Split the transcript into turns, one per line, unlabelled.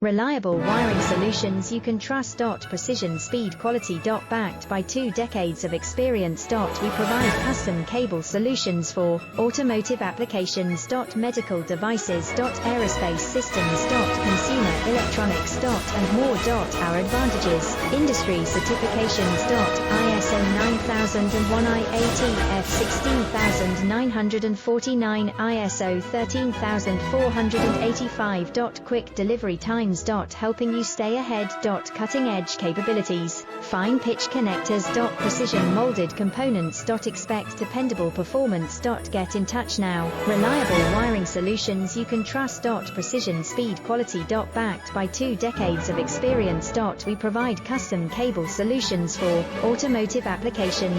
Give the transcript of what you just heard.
Reliable wiring solutions you can trust. Precision, speed, quality. Backed by 2 decades of experience. We provide custom cable solutions for automotive applications. Medical devices. Aerospace systems. Consumer electronics. And more. Our advantages: industry certifications. ISO 9001, IATF 16949, ISO 13485. Quick delivery times. Helping you stay ahead. Cutting-edge capabilities. Fine pitch connectors. Precision molded components. Expect dependable performance. Get in touch now. Reliable wiring solutions you can trust. Precision, speed, quality. Backed by 2 decades of experience. We provide custom cable solutions for automotive applications.